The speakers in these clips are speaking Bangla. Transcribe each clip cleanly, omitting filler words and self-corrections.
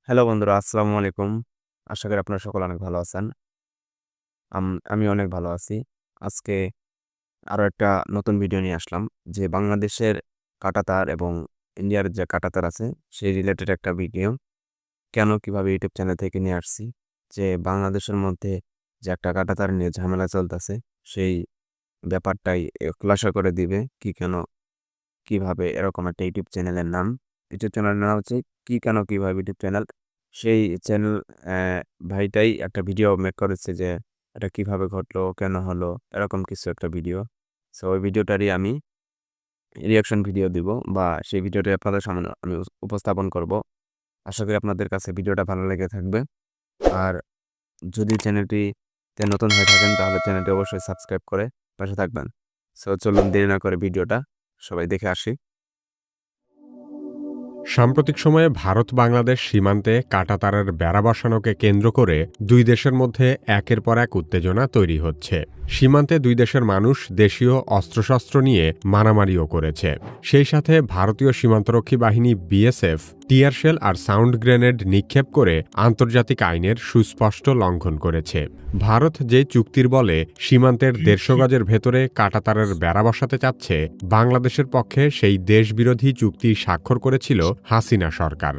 হ্যালো বন্ধুরা, আসসালামু আলাইকুম। আশা করি আপনারা সকলে অনেক ভালো আছেন। আমি অনেক ভালো আছি। আজকে আরো একটা নতুন ভিডিও নিয়ে আসলাম যে বাংলাদেশের কাঁটাতার এবং ইন্ডিয়ার যে কাঁটাতার আছে সেই রিলেটেড একটা ভিডিও। কেন কিভাবে ইউটিউব চ্যানেল থেকে নিয়ে আসছি যে বাংলাদেশের মধ্যে যে একটা কাঁটাতার নিয়ে ঝামেলা চলতেছে সেই ব্যাপারটাই খুলাসা করে দিবে কি কেন কিভাবে এরকম একটা ইউটিউব চ্যানেলের নাম। ইউটিউব চ্যানেলের নাম হচ্ছে কি কেন কিভাবে ইউটিউব চ্যানেল। সেই চ্যানেল ভাইটাই একটা ভিডিও মেক করেছে যে এটা কিভাবে ঘটলো, কেন হলো, এরকম কিছু একটা ভিডিও। সো ওই ভিডিওটারই আমি রিঅ্যাকশন ভিডিও দিব বা সেই ভিডিওটা আপনাদের সামনে আমি উপস্থাপন করব। আশা করি আপনাদের কাছে ভিডিওটা ভালো লেগে থাকবে। আর যদি চ্যানেলটিতে নতুন হয়ে থাকেন তাহলে চ্যানেলটি অবশ্যই সাবস্ক্রাইব করে পাশে থাকবেন। সো চলুন দেরি না করে ভিডিওটা সবাই দেখে আসি। সাম্প্রতিক সময়ে ভারত-বাংলাদেশ সীমান্তে কাঁটাতারের বেড়া বসানোকে কেন্দ্র করে দুই দেশের মধ্যে একের পর এক উত্তেজনা তৈরি হচ্ছে। সীমান্তে দুই দেশের মানুষ দেশীয় অস্ত্রশস্ত্র নিয়ে মারামারিও করেছে। সেই সাথে ভারতীয় সীমান্তরক্ষী বাহিনী বিএসএফ টিয়ারশেল আর সাউন্ড গ্রেনেড নিক্ষেপ করে আন্তর্জাতিক আইনের সুস্পষ্ট লঙ্ঘন করেছে। ভারত যে চুক্তির বলে সীমান্তের ১৫০ গজের ভেতরে কাঁটাতারের বেড়া বসাতে চাচ্ছে, বাংলাদেশের পক্ষে সেই দেশবিরোধী চুক্তি স্বাক্ষর করেছিল হাসিনা সরকার।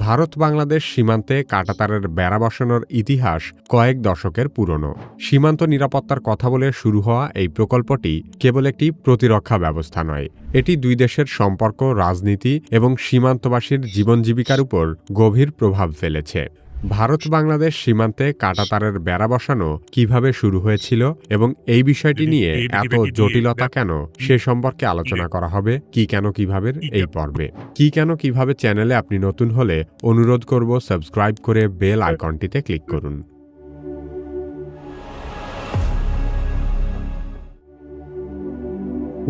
ভারত-বাংলাদেশ সীমান্তে কাঁটাতারের বেড়া বসানোর ইতিহাস কয়েক দশকের পুরনো। সীমান্ত নিরাপত্তার কথা বলে শুরু হওয়া এই প্রকল্পটি কেবল একটি প্রতিরক্ষা ব্যবস্থা নয়, এটি দুই দেশের সম্পর্ক, রাজনীতি এবং সীমান্তবাসীর জীবন জীবিকার উপর গভীর প্রভাব ফেলেছে। ভারত-বাংলাদেশ সীমান্তে কাঁটাতারের বেড়া বসানো কিভাবে শুরু হয়েছিল এবং এই বিষয়টি নিয়ে এত জটিলতা কেন, সে সম্পর্কে আলোচনা করা হবে কি কেন কিভাবে এই পর্বে। কি কেন কিভাবে চ্যানেলে আপনি নতুন হলে অনুরোধ করব সাবস্ক্রাইব করে বেল আইকনটিতে ক্লিক করুন।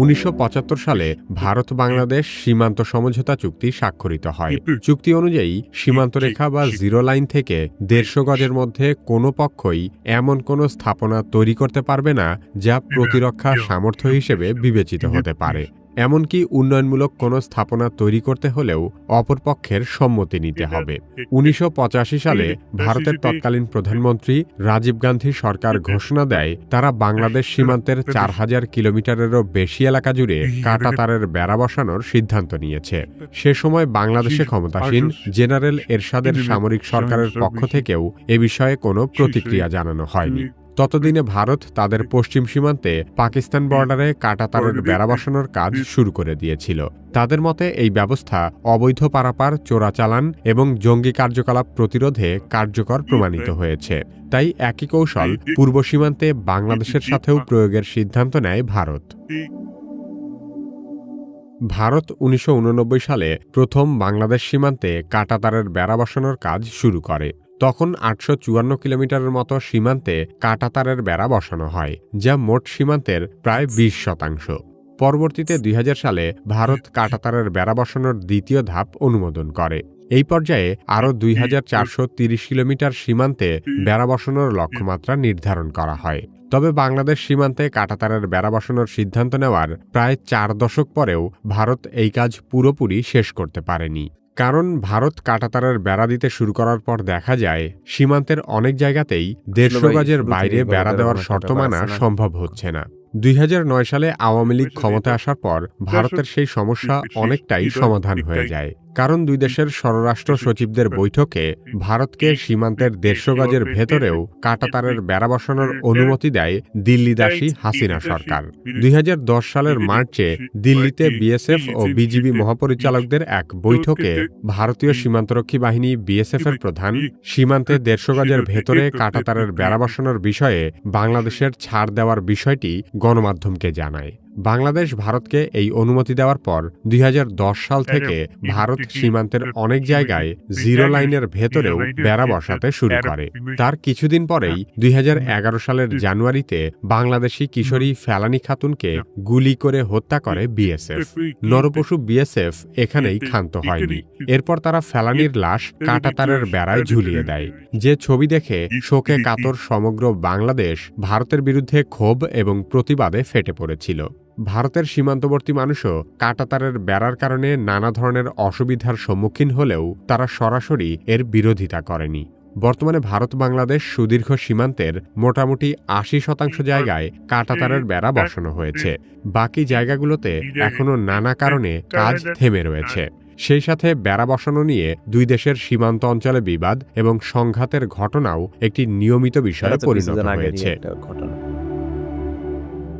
১৯৭৫ সালে ভারত-বাংলাদেশ সীমান্ত সমঝোতা চুক্তি স্বাক্ষরিত হয়। চুক্তি অনুযায়ী সীমান্তরেখা বা জিরো লাইন থেকে ১৫০ গজের মধ্যে কোনো পক্ষই এমন কোনো স্থাপনা তৈরি করতে পারবে না যা প্রতিরক্ষা সামর্থ্য হিসেবে বিবেচিত হতে পারে। এমনকি উন্নয়নমূলক কোনো স্থাপনা তৈরি করতে হলেও অপরপক্ষের সম্মতি নিতে হবে। ১৯৮৫ সালে ভারতের তৎকালীন প্রধানমন্ত্রী রাজীব গান্ধী সরকার ঘোষণা দেয় তারা বাংলাদেশ সীমান্তের ৪,০০০ কিলোমিটারেরও বেশি এলাকা জুড়ে কাঁটাতারের বেড়া বসানোর সিদ্ধান্ত নিয়েছে। সে সময় বাংলাদেশে ক্ষমতাসীন জেনারেল এরশাদের সামরিক সরকারের পক্ষ থেকেও এ বিষয়ে কোনো প্রতিক্রিয়া জানানো হয়নি। ততদিনে ভারত তাদের পশ্চিম সীমান্তে পাকিস্তান বর্ডারে কাঁটাতারের বেড়া বসানোর কাজ শুরু করে দিয়েছিল। তাদের মতে এই ব্যবস্থা অবৈধ পারাপার, চোরাচালান এবং জঙ্গি কার্যকলাপ প্রতিরোধে কার্যকর প্রমাণিত হয়েছে। তাই একই কৌশল পূর্ব সীমান্তে বাংলাদেশের সাথেও প্রয়োগের সিদ্ধান্ত নেয় ভারত। ভারত ১৯৮৯ সালে প্রথম বাংলাদেশ সীমান্তে কাঁটাতারের বেড়া বসানোর কাজ শুরু করে। তখন ৮৫৪ কিলোমিটারের মতো সীমান্তে কাঁটাতারের বেড়া বসানো হয়, যা মোট সীমান্তের প্রায় ২০%। পরবর্তীতে ২০০০ সালে ভারত কাঁটাতারের বেড়া বসানোর দ্বিতীয় ধাপ অনুমোদন করে। এই পর্যায়ে আরও ২,৪৩০ কিলোমিটার সীমান্তে বেড়া বসানোর লক্ষ্যমাত্রা নির্ধারণ করা হয়। তবে বাংলাদেশ সীমান্তে কাঁটাতারের বেড়া বসানোর সিদ্ধান্ত নেওয়ার প্রায় ৪ দশক পরেও ভারত এই কাজ পুরোপুরি শেষ করতে পারেনি। কারণ ভারত কাঁটাতারের বেড়া দিতে শুরু করার পর দেখা যায় সীমান্তের অনেক জায়গাতেই ১৫০ গজের বাইরে বেড়া দেওয়ার শর্ত মানা সম্ভব হচ্ছে না। ২০০৯ সালে আওয়ামী লীগ ক্ষমতায় আসার পর ভারতের সেই সমস্যা অনেকটাই সমাধান হয়ে যায়। কারণ দুই দেশের স্বরাষ্ট্র সচিবদের বৈঠকে ভারতকে সীমান্তের ১৫০ গজের ভেতরেও কাঁটাতারের বেড়া বসানোর অনুমতি দেয় দিল্লিদাসী হাসিনা সরকার। ২০১০ সালের মার্চে দিল্লিতে বিএসএফ ও বিজিবি মহাপরিচালকদের এক বৈঠকে ভারতীয় সীমান্তরক্ষী বাহিনী বিএসএফের প্রধান সীমান্তে ১৫০ গজের ভেতরে কাঁটাতারের বেড়া বসানোর বিষয়ে বাংলাদেশের ছাড় দেওয়ার বিষয়টি গণমাধ্যমকে জানায়। বাংলাদেশ ভারতকে এই অনুমতি দেওয়ার পর ২০১০ সাল থেকে ভারত সীমান্তের অনেক জায়গায় জিরো লাইনের ভেতরেও বেড়া বসাতে শুরু করে। তার কিছুদিন পরেই ২০১১ সালের জানুয়ারিতে বাংলাদেশি কিশোরী ফেলানী খাতুনকে গুলি করে হত্যা করে বিএসএফ। নরপশু বিএসএফ এখানেই ক্ষান্ত হয়নি। এরপর তারা ফেলানীর লাশ কাঁটাতারের বেড়ায় ঝুলিয়ে দেয়। যে ছবি দেখে শোকে কাতর সমগ্র বাংলাদেশ ভারতের বিরুদ্ধে ক্ষোভ এবং প্রতিবাদে ফেটে পড়েছিল। ভারতের সীমান্তবর্তী মানুষও কাঁটাতারের বেড়ার কারণে নানা ধরনের অসুবিধার সম্মুখীন হলেও তারা সরাসরি এর বিরোধিতা করেনি। বর্তমানে ভারত বাংলাদেশ সুদীর্ঘ সীমান্তের মোটামুটি ৮০% জায়গায় কাঁটাতারের বেড়া বসানো হয়েছে। বাকি জায়গাগুলোতে এখনও নানা কারণে কাজ থেমে রয়েছে। সেই সাথে বেড়া বসানো নিয়ে দুই দেশের সীমান্ত অঞ্চলে বিবাদ এবং সংঘাতের ঘটনাও একটি নিয়মিত বিষয়ে পরিণত হয়েছে। ঘটনা।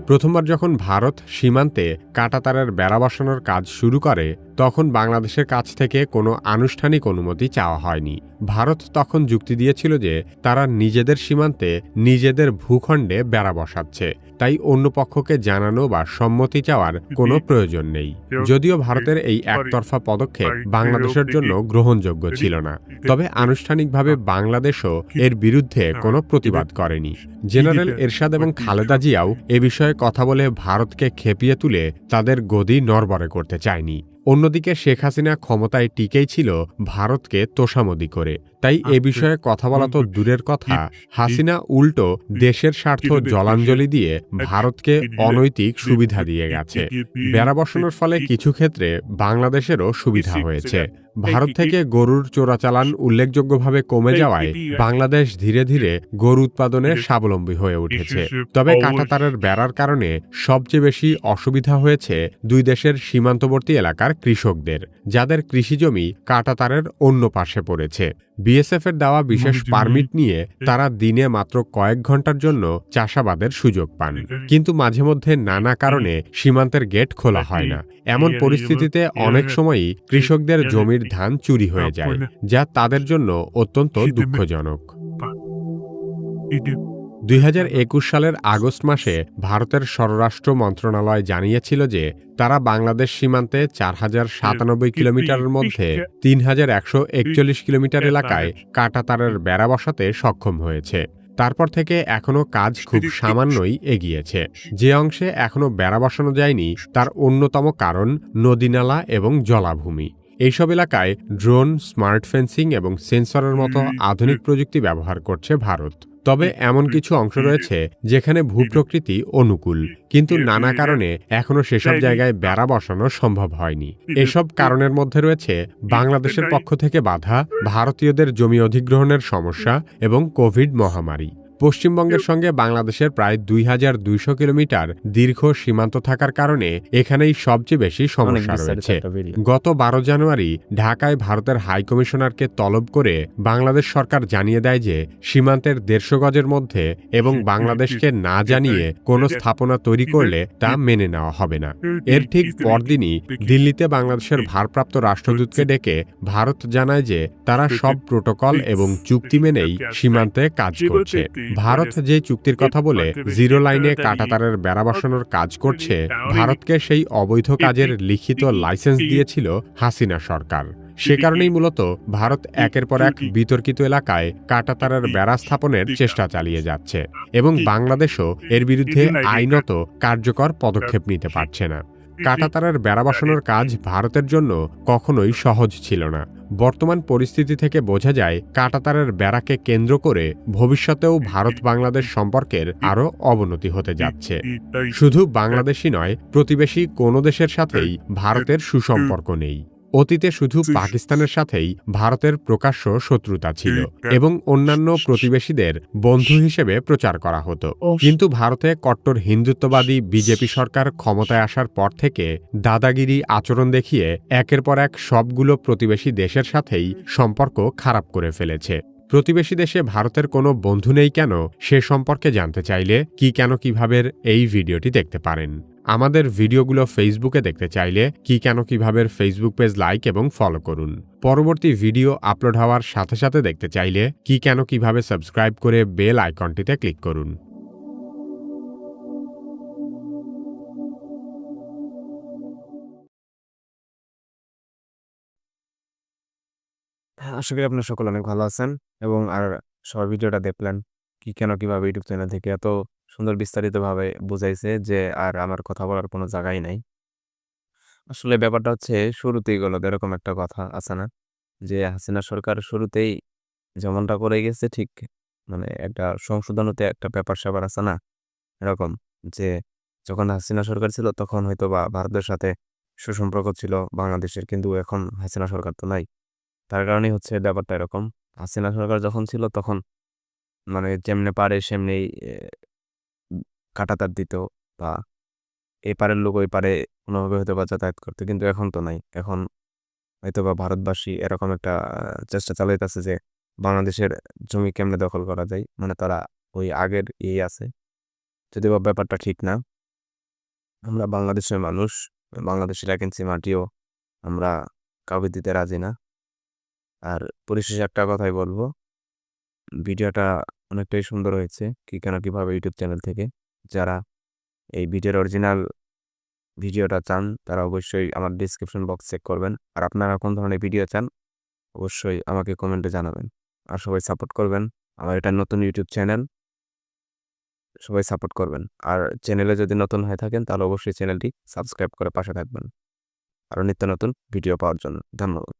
প্রথমবার যখন ভারত সীমান্তে কাঁটাতারের বেড়া বসানোর কাজ শুরু করে তখন বাংলাদেশের কাছ থেকে কোনো আনুষ্ঠানিক অনুমতি চাওয়া হয়নি। ভারত তখন যুক্তি দিয়েছিল যে তারা নিজেদের সীমান্তে নিজেদের ভূখণ্ডে বেড়া বসাচ্ছে, তাই অন্য পক্ষকে জানানো বা সম্মতি চাওয়ার কোনো প্রয়োজন নেই। যদিও ভারতের এই একতরফা পদক্ষেপ বাংলাদেশের জন্য গ্রহণযোগ্য ছিল না, তবে আনুষ্ঠানিকভাবে বাংলাদেশও এর বিরুদ্ধে কোনো প্রতিবাদ করেনি। জেনারেল এরশাদ এবং খালেদা জিয়াও এ বিষয়ে কথা বলে ভারতকে খেপিয়ে তুলে তাদের গদি নড়বড়ে করতে চায়নি। অন্যদিকে শেখ হাসিনা ক্ষমতায় টিকেই ছিল ভারতকে তোষামদি করে, তাই এ বিষয়ে কথা বলা তো দূরের কথা, হাসিনা উল্টো দেশের স্বার্থ জলাঞ্জলি দিয়ে ভারতকে অনৈতিক সুবিধা দিয়ে গেছে। বেড়া বসানোর ফলে কিছু ক্ষেত্রে বাংলাদেশেরও সুবিধা হয়েছে। ভারত থেকে গরুর চোরাচালান উল্লেখযোগ্যভাবে কমে যাওয়ায় বাংলাদেশ ধীরে ধীরে গরু উৎপাদনে স্বাবলম্বী হয়ে উঠেছে। তবে কাঁটাতারের বেড়ার কারণে সবচেয়ে বেশি অসুবিধা হয়েছে দুই দেশের সীমান্তবর্তী এলাকার কৃষকদের, যাদের কৃষিজমি কাঁটাতারের অন্য পাশে পড়েছে। বিএসএফ এর দেওয়া বিশেষ পারমিট নিয়ে তারা দিনে মাত্র কয়েক ঘন্টার জন্য চাষাবাদের সুযোগ পান, কিন্তু মাঝে মধ্যে নানা কারণে সীমান্তের গেট খোলা হয় না। এমন পরিস্থিতিতে অনেক সময়ই কৃষকদের জমির ধান চুরি হয়ে যায়, যা তাদের জন্য অত্যন্ত দুঃখজনক। ২০২১ সালের আগস্ট মাসে ভারতের স্বরাষ্ট্র মন্ত্রণালয় জানিয়েছিল যে তারা বাংলাদেশ সীমান্তে ৪,০৯৭ কিলোমিটারের মধ্যে ৩,১৪১ কিলোমিটার এলাকায় কাঁটাতারের বেড়া বসাতে সক্ষম হয়েছে। তারপর থেকে এখনও কাজ খুব সামান্যই এগিয়েছে। যে অংশে এখনও বেড়া বসানো যায়নি তার অন্যতম কারণ নদীনালা এবং জলাভূমি। এইসব এলাকায় ড্রোন, স্মার্ট ফেন্সিং এবং সেন্সরের মতো আধুনিক প্রযুক্তি ব্যবহার করছে ভারত। তবে এমন কিছু অংশ রয়েছে যেখানে ভূপ্রকৃতি অনুকূল, কিন্তু নানা কারণে এখনও সেসব জায়গায় বেড়া বসানো সম্ভব হয়নি। এসব কারণের মধ্যে রয়েছে বাংলাদেশের পক্ষ থেকে বাধা, ভারতীয়দের জমি অধিগ্রহণের সমস্যা এবং কোভিড মহামারী। পশ্চিমবঙ্গের সঙ্গে বাংলাদেশের প্রায় ২,২০০ কিলোমিটার দীর্ঘ সীমান্ত থাকার কারণে এখানেই সবচেয়ে বেশি সমস্যা রয়েছে। গত ১২ জানুয়ারি ঢাকায় ভারতের হাইকমিশনারকে তলব করে বাংলাদেশ সরকার জানিয়ে দেয় যে সীমান্তের ১৫০ গজের মধ্যে এবং বাংলাদেশকে না জানিয়ে কোনো স্থাপনা তৈরি করলে তা মেনে নেওয়া হবে না। এর ঠিক পরদিনই দিল্লিতে বাংলাদেশের ভারপ্রাপ্ত রাষ্ট্রদূতকে ডেকে ভারত জানায় যে তারা সব প্রোটোকল এবং চুক্তি মেনেই সীমান্তে কাজ করছে। ভারত যে চুক্তির কথা বলে জিরো লাইনে কাঁটাতারের বেড়া বসানোর কাজ করছে, ভারতকে সেই অবৈধ কাজের লিখিত লাইসেন্স দিয়েছিল হাসিনা সরকার। সে কারণেই মূলত ভারত একের পর এক বিতর্কিত এলাকায় কাঁটাতারের বেড়া স্থাপনের চেষ্টা চালিয়ে যাচ্ছে এবং বাংলাদেশও এর বিরুদ্ধে আইনত কার্যকর পদক্ষেপ নিতে পারছে না। কাঁটাতারের বেড়া বসানোর কাজ ভারতের জন্য কখনোই সহজ ছিল না। বর্তমান পরিস্থিতি থেকে বোঝা যায় কাঁটাতারের বেড়াকে কেন্দ্র করে ভবিষ্যতেও ভারত বাংলাদেশ সম্পর্কের আরও অবনতি হতে যাচ্ছে। শুধু বাংলাদেশই নয়, প্রতিবেশী কোনো দেশের সাথেই ভারতের সুসম্পর্ক নেই। অতীতে শুধু পাকিস্তানের সাথেই ভারতের প্রকাশ্য শত্রুতা ছিল এবং অন্যান্য প্রতিবেশীদের বন্ধু হিসেবে প্রচার করা হতো। কিন্তু ভারতে কট্টর হিন্দুত্ববাদী বিজেপি সরকার ক্ষমতায় আসার পর থেকে দাদাগিরি আচরণ দেখিয়ে একের পর এক সবগুলো প্রতিবেশী দেশের সাথেই সম্পর্ক খারাপ করে ফেলেছে। প্রতিবেশী দেশে ভারতের কোনো বন্ধু নেই কেন সে সম্পর্কে জানতে চাইলে কিভাবে এই ভিডিওটি দেখতে পারেন। আমাদের ভিডিওগুলো ফেসবুকে দেখতে চাইলে কিভাবে ফেসবুক পেজ লাইক এবং ফলো করুন। পরবর্তী ভিডিও আপলোড হওয়ার সাথে সাথে দেখতে চাইলে কিভাবে সাবস্ক্রাইব করে বেল আইকনটিতে ক্লিক করুন। আশা করি আপনারা সকলে অনেক ভালো আছেন এবং সবাই ভিডিওটা দেখলেন। কিভাবে ইউটিউব চ্যানেল থেকে এত সুন্দর বিস্তারিতভাবে বুঝাইছে যে আর আমার কথা বলার কোনো জায়গাই নাই। আসলে ব্যাপারটা হচ্ছে শুরুতেই এরকম একটা কথা আছে না যে হাসিনা সরকার শুরুতেই যেমনটা করে গেছে ঠিক মানে একটা সংশোধন হতে একটা ব্যাপার-স্যাপার আছে না? এরকম যে যখন হাসিনা সরকার ছিল তখন হয়তো বা ভারতের সাথে সুসম্পর্ক ছিল বাংলাদেশের, কিন্তু এখন হাসিনা সরকার তো নাই। তার কারণেই হচ্ছে ব্যাপারটা এরকম। হাসিনা সরকার যখন ছিল তখন মানে যেমনে পারে সেমনি কাঁটাতার দিত, বা এই পারের লোক ওই পারে কোনোভাবে হয়তো বা যাতায়াত করতো, কিন্তু এখন তো নাই। এখন হয়তো বা ভারতবাসী এরকম একটা চেষ্টা চালাইতেছে যে বাংলাদেশের জমি কেমনে দখল করা যায়, মানে তারা ওই আগের আছে, যদিও বা ব্যাপারটা ঠিক না। আমরা বাংলাদেশের মানুষ, বাংলাদেশের 1 ইঞ্চি মাটিও আমরা কাউকে দিতে রাজি না। আর পরিশেষে একটা কথাই বলবো, ভিডিওটা অনেকটাই সুন্দর হয়েছে কি কেন কিভাবে ইউটিউব চ্যানেল থেকে। যারা এই ভিডিওর অরিজিনাল ভিডিওটা চান তারা অবশ্যই আমার ডিসক্রিপশন বক্স চেক করবেন। আর আপনারা কোন ধরনের ভিডিও চান অবশ্যই আমাকে কমেন্টে জানাবেন। আর সবাই সাপোর্ট করবেন, আমার এটা নতুন ইউটিউব চ্যানেল, সবাই সাপোর্ট করবেন। আর চ্যানেলে যদি নতুন হয়ে থাকেন তাহলে অবশ্যই চ্যানেলটি সাবস্ক্রাইব করে পাশে থাকবেন আরও নিত্য নতুন ভিডিও পাওয়ার জন্য। ধন্যবাদ।